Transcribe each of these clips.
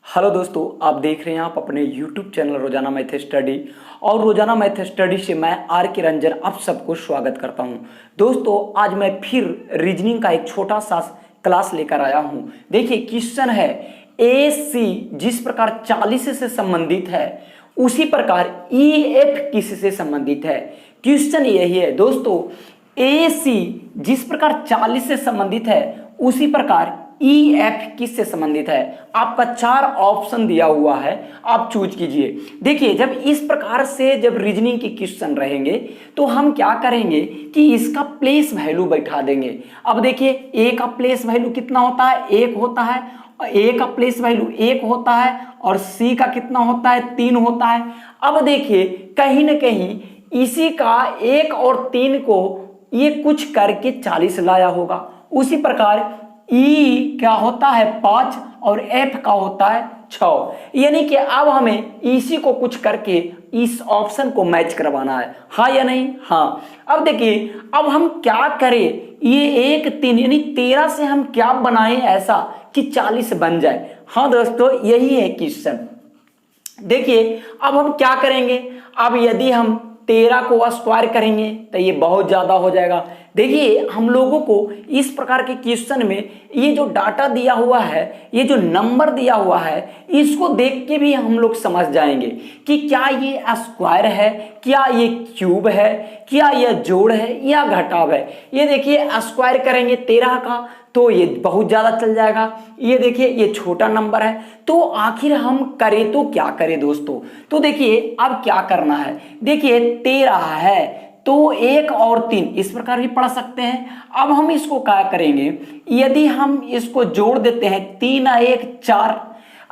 Hello दोस्तों, आप देख रहे हैं आप अपने YouTube चैनल रोजाना मैथ स्टडी। और रोजाना मैथ स्टडी से मैं आर के रंजन आप सबको स्वागत करता हूं। दोस्तों, आज मैं फिर रीजनिंग का एक छोटा सा क्लास लेकर आया हूं। देखिए, क्वेश्चन है ए सी जिस प्रकार 40 से संबंधित है उसी प्रकार ई एफ किससे संबंधित है। क्वेश्चन यही है दोस्तों, ए सी जिस प्रकार 40 से संबंधित है उसी प्रकार ई एफ किससे संबंधित है। आपका 4 ऑप्शन दिया हुआ है, आप चूज कीजिए। देखिए, जब इस प्रकार से जब रीजनिंग के क्वेश्चन रहेंगे तो हम क्या करेंगे कि इसका प्लेस वैल्यू बैठा देंगे। अब देखिए, ए का प्लेस वैल्यू कितना होता है, 1 होता है। ए का प्लेस वैल्यू 1 होता है और सी का कितना होता है, 3 होता है। अब देखिए, कहीं ना कहीं इसी का 1 और 3 को ये कुछ करके 40 लाया होगा। उसी प्रकार ई क्या होता है 5 और एफ का होता है 6। यानी कि अब हमें इसी को कुछ करके इस ऑप्शन को मैच करवाना है, हाँ या नहीं। हाँ, अब देखिए, अब हम क्या करें, ये 1 3 यानी 13 से हम क्या बनाएं ऐसा कि 40 बन जाए। हाँ दोस्तों, यही है क्वेश्चन। देखिए, अब हम क्या करेंगे, अब यदि हम 13 को स्क्वायर करेंगे तो ये बहुत ज्यादा हो जाएगा। देखिए, हम लोगों को इस प्रकार के क्वेश्चन में ये जो डाटा दिया हुआ है, ये जो नंबर दिया हुआ है, इसको देख के भी हम लोग समझ जाएंगे कि क्या ये स्क्वायर है, क्या ये क्यूब है, क्या ये जोड़ है या घटाव है। ये देखिए, स्क्वायर करेंगे 13 का तो ये बहुत ज्यादा चल जाएगा। ये देखिए, ये छोटा नंबर है, तो आखिर हम करें तो क्या करें दोस्तों। तो देखिए, अब क्या करना है, देखिए 13 है तो 1 और 3 इस प्रकार भी पढ़ सकते हैं। अब हम इसको क्या करेंगे, यदि हम इसको जोड़ देते हैं 3 1 4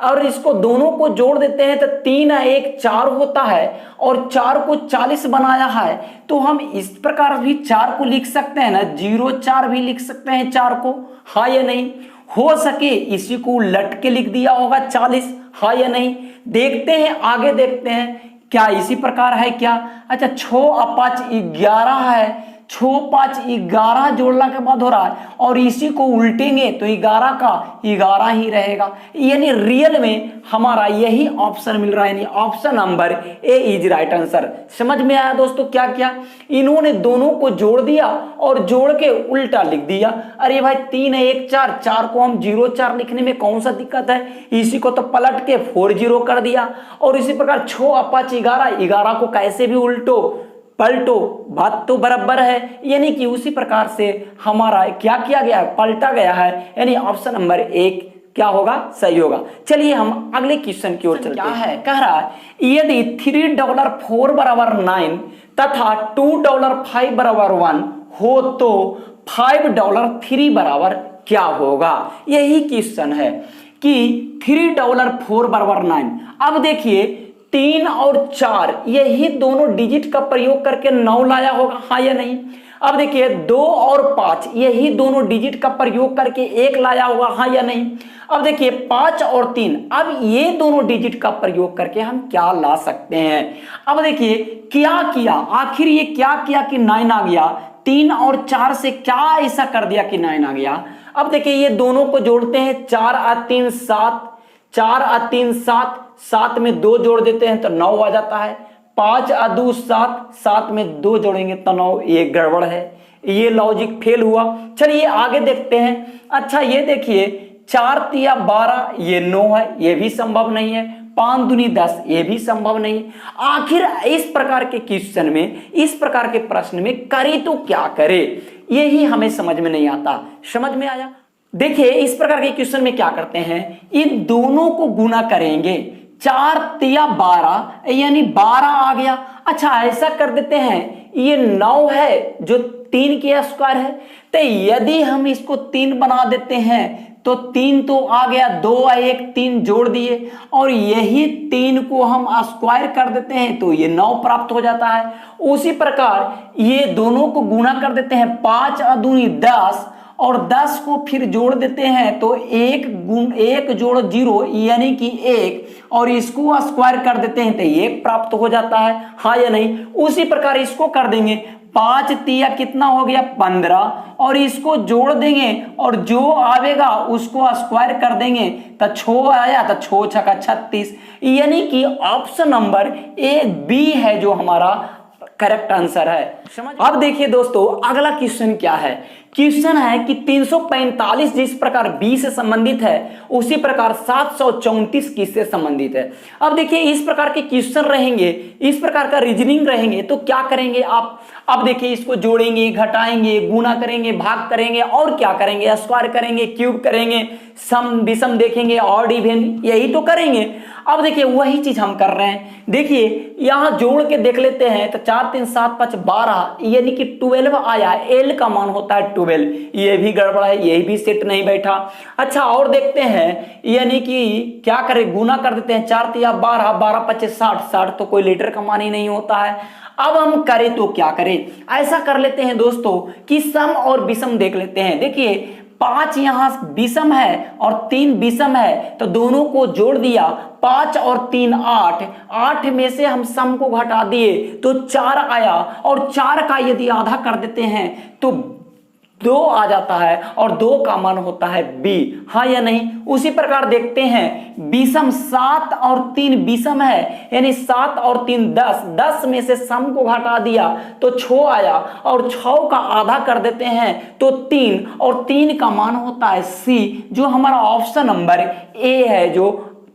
और इसको दोनों को जोड़ देते हैं तो 3 1 4 होता है और 4 को 40 बनाया है, तो हम इस प्रकार भी 4 को लिख सकते हैं ना, 0 4 भी लिख सकते हैं 4 को, हाँ या नहीं। हो सके इसी को उलट के लिख दिया होगा 40, हाँ या नहीं। देखते हैं, आगे देखते हैं क्या इसी प्रकार है क्या। अच्छा, 6 और 5 11 है, 6 5 11 जोड़ने के बाद हो रहा है और इसी को उल्टेंगे तो 11 का 11 ही रहेगा। यानी रियल में हमारा यही ऑप्शन मिल रहा है, यानी option number A is right answer. समझ में आया दोस्तों क्या किया, इन्होंने दोनों को जोड़ दिया और जोड़ के उल्टा लिख दिया। अरे भाई 3 1 4, 4 को हम 0 4 लिखने में कौन सा दिक्कत है, इसी को तो पलट के 4 0 कर दिया। और इसी प्रकार 6 और 5 11, 11 को कैसे भी उल्टो पलटो, बात तो बराबर है। यानी कि उसी प्रकार से हमारा क्या किया गया है, पलटा गया है। यानी ऑप्शन नंबर 1 क्या होगा, सही होगा। चलिए हम अगले क्वेश्चन की ओर चलते हैं। क्या है, कह रहा है यदि $3 बराबर 9 तथा $2 बराबर 1 हो तो $5 बराबर क्या होगा। यही क्वेश्चन है कि $3 बराबर 9। अब देखिए, 3 और 4 यही दोनों डिजिट का प्रयोग करके 9 लाया होगा, हाँ या नहीं। अब देखिए, 2 और 5 यही दोनों डिजिट का प्रयोग करके 1 लाया होगा, हाँ या नहीं। अब देखिए, 5 और 3, अब ये दोनों डिजिट का प्रयोग करके हम क्या ला सकते हैं। अब देखिए, क्या किया, आखिर ये क्या किया कि 9 आ गया। 3 और 4 से क्या ऐसा कर दिया कि 9 आ गया। अब देखिए, ये दोनों को जोड़ते हैं, 4 और 3 7, 4 और 3 7, 7 में 2 जोड़ देते हैं तो 9 आ जाता है। 5 और 2 7, 7 में 2 जोड़ेंगे तो 9, ये गड़बड़ है, ये लॉजिक फेल हुआ। चलिए आगे देखते हैं। अच्छा, ये देखिए, 4 तिया 12, ये 9 है, ये भी संभव नहीं है। 5 दूनी 10, ये भी संभव नहीं। आखिर इस प्रकार के क्वेश्चन में, इस प्रकार के प्रश्न में करे तो क्या करे, यही हमें समझ में नहीं आता। समझ में आया। देखिए, इस प्रकार के क्वेश्चन में क्या करते हैं, इन दोनों को गुना करेंगे। 4 तिया 12 यानी 12 आ गया। अच्छा, ऐसा कर देते हैं, ये 9 है जो 3 के स्क्वायर है, तो यदि हम इसको 3 बना देते हैं तो 3 तो आ गया, 2 और 1 3 जोड़ दिए और यही 3 को हम स्क्वायर कर देते हैं तो ये 9 प्राप्त हो जाता है। उसी प्रकार ये दोनों को गुना कर देते हैं, 5 और 2 10 और 10 को फिर जोड़ देते हैं तो 1 जोड़ 0 यानी कि 1 और इसको स्क्वायर कर देते हैं तो 1 प्राप्त हो जाता है, हाँ या नहीं। उसी प्रकार इसको कर देंगे, 5 तिया कितना हो गया 15, और इसको जोड़ देंगे और जो आवेगा उसको स्क्वायर कर देंगे तो 6 आया, तो 6 छका 36। यानी कि ऑप्शन नंबर ए बी है जो हमारा करेक्ट आंसर है। अब देखिए दोस्तों अगला क्वेश्चन क्या है। क्वेश्चन है कि 345 जिस प्रकार बी से संबंधित है उसी प्रकार 734 किससे संबंधित है। अब देखिए इस प्रकार के क्वेश्चन रहेंगे, इस प्रकार का रीजनिंग रहेंगे तो क्या करेंगे आप। अब देखिए इसको जोड़ेंगे, घटाएंगे, गुना करेंगे, भाग करेंगे और क्या करेंगे, स्क्वायर करेंगे, क्यूब करेंगे, सम विषम देखेंगे, ऑड इवन, यही तो करेंगे। अब देखिए वही चीज हम कर रहे हैं। देखिए यहां जोड़ के देख लेते हैं तो 4 3 7 5 12 यानी कि 12 आया, एल का मान होता है 12। ये भी गड़बड़ है, ये भी सेट नहीं बैठा। अच्छा और देखते हैं, यानी कि क्या करें, गुना कर देते हैं, 4 तिया 12, 12 5 60, 60 तो कोई लीटर का मान ही नहीं होता है। अब हम करें तो क्या करें, ऐसा कर लेते हैं दोस्तों कि सम और विषम देख लेते हैं। देखिए 5 यहां विषम है और 3 विषम है तो दोनों को जोड़ दिया, 5 और 3 8, 8 में से हम सम को घटा दिए तो 4 आया, और 4 का यदि आधा कर देते हैं तो 2 आ जाता है, और 2 का मान होता है बी, हाँ या नहीं। उसी प्रकार देखते हैं विषम 7 और 3 विषम है, यानी 7 और 3 10, 10 में से सम को घटा दिया तो 6 आया, और 6 का आधा कर देते हैं तो 3, और 3 का मान होता है सी, जो हमारा ऑप्शन नंबर ए है जो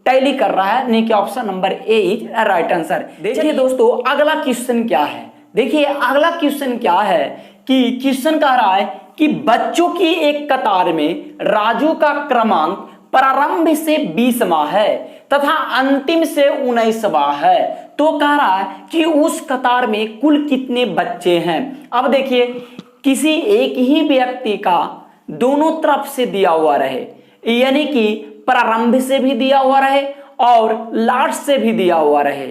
टैली कर रहा है, नहीं कि option number A is right answer. देखिए दोस्तों अगला क्वेश्चन क्या है। देखिए अगला क्वेश्चन क्या है कि क्वेश्चन कह रहा है कि बच्चों की एक कतार में राजू का क्रमांक प्रारंभ से 20वां है तथा अंतिम से 19वां है, तो कह रहा है कि उस कतार में कुल कितने बच्चे हैं। अब देखिए किसी एक ही व्यक्ति का दोनों तरफ से दिया हुआ रहे, यानी कि प्रारंभ से भी दिया हुआ रहे और लास्ट से भी दिया हुआ रहे,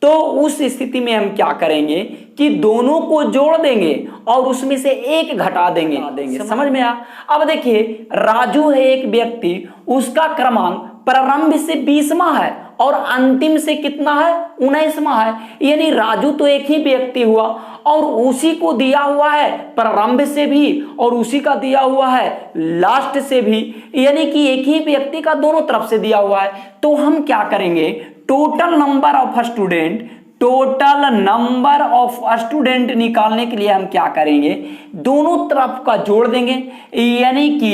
तो उस स्थिति में हम क्या करेंगे कि दोनों को जोड़ देंगे और उसमें से एक घटा देंगे। समझ में आया। अब देखिए राजू है एक व्यक्ति, उसका क्रमांक प्रारंभ से 20वां है और अंतिम से कितना है 19वां है, यानी राजू तो एक ही व्यक्ति हुआ और उसी को दिया हुआ है प्रारंभ से भी और उसी का दिया हुआ है लास्ट से भी, यानी कि एक ही व्यक्ति का दोनों तरफ से दिया हुआ है। तो हम क्या करेंगे, टोटल नंबर ऑफ स्टूडेंट निकालने के लिए हम क्या करेंगे, दोनों तरफ का जोड़ देंगे, यानी कि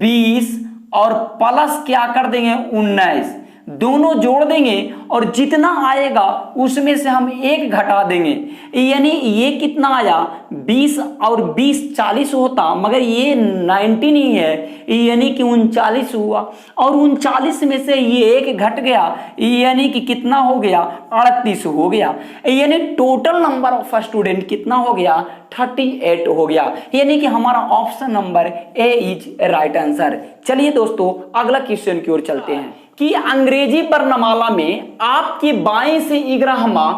20 और प्लस क्या कर देंगे 19, दोनों जोड़ देंगे और जितना आएगा उसमें से हम एक घटा देंगे, यानी ये कितना आया 20 और 20 40 होता, मगर ये 90 नहीं है, यानी कि 39 हुआ, और 39 में से ये एक घट गया, यानी कि कितना हो गया 38 हो गया, यानी टोटल नंबर ऑफ स्टूडेंट कितना हो गया 38 हो गया, यानी कि हमारा option number A is right answer. चलिए दोस्तों अगला क्वेश्चन की ओर चलते हैं कि अंग्रेजी वर्णमाला में आपके बाएं से 11वां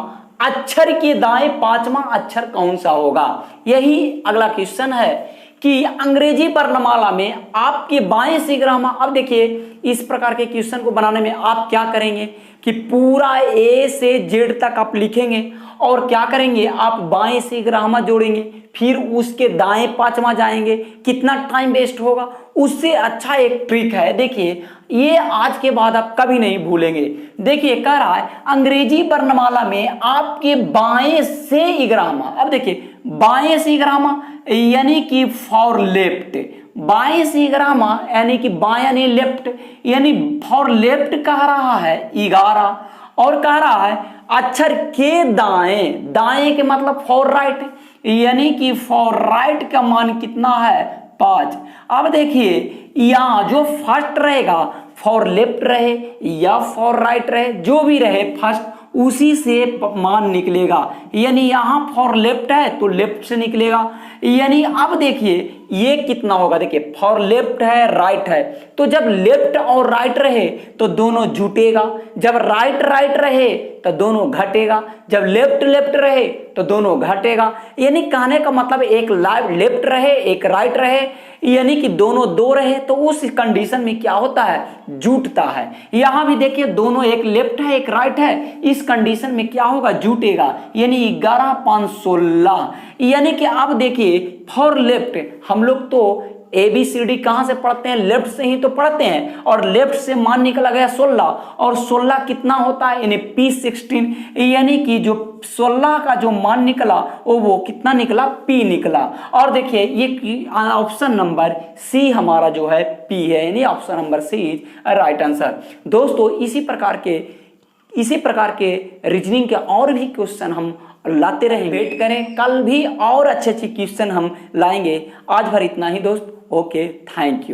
अक्षर के दाएं 5वां अक्षर कौन सा होगा। यही अगला क्वेश्चन है कि अंग्रेजी वर्णमाला में आपके बाएं से 11वां। अब देखिए इस प्रकार के क्वेश्चन को बनाने में आप क्या करेंगे कि पूरा ए से जेड तक आप लिखेंगे और क्या करेंगे, आप बाएं से 11वां जोड़ेंगे, फिर उसके दाएं 5वां जाएंगे, कितना टाइम वेस्ट होगा। उससे अच्छा एक ट्रिक है, देखिए ये आज के बाद आप कभी नहीं भूलेंगे। देखिए कह रहा है अंग्रेजी वर्णमाला में आपके बाएं से 11वां। अब देखिए बाएं से 11वां यानी कि फॉर लेफ्ट, बाएं से 11वां यानी कि बाएं यानी लेफ्ट, यानी फॉर लेफ्ट कह रहा है 11, और कह रहा है अक्षर के दाएं, दाएं के मतलब फॉर राइट, यानी कि फॉर राइट का मान कितना है 5। अब देखिए यहाँ जो फर्स्ट रहेगा फॉर लेफ्ट रहे या फॉर राइट रहे, जो भी रहे फर्स्ट उसी से मान निकलेगा, यानी यहाँ फॉर लेफ्ट है तो लेफ्ट से निकलेगा। यानी अब देखिए ये कितना होगा, देखिए फॉर लेफ्ट है राइट है, तो जब लेफ्ट और राइट रहे तो दोनों जुटेगा, जब राइट राइट रहे तो दोनों घटेगा, जब लेफ्ट लेफ्ट रहे तो दोनों घटेगा। यानी कहने का मतलब एक लेफ्ट रहे एक राइट रहे, यानी कि दोनों दो रहे तो उस कंडीशन में क्या होता है, जुटता है। यहां भी देखिए दोनों एक लेफ्ट है एक राइट है, इस कंडीशन में क्या होगा, जुटेगा, यानी 11 5 16। यानी कि आप देखिए फॉर लेफ्ट हम लोग तो ABCD कहां से पढ़ते हैं, लेफ्ट से ही तो पढ़ते हैं, और लेफ्ट से मान निकला गया 16, और 16 कितना होता है, यानी P16, यानी कि जो 16 का जो मान निकला वो कितना निकला, P निकला। और देखिए ये ऑप्शन नंबर C हमारा जो है P है, यानी option number C is right answer. दोस्तों इसी प्रकार के रीजनिंग के और भी क्वेश्चन हम लाते रहेंगे, वेट करें, कल भी और अच्छे क्वेश्चन हम लाएंगे। आज भर इतना ही दोस्त, ओके, थैंक यू।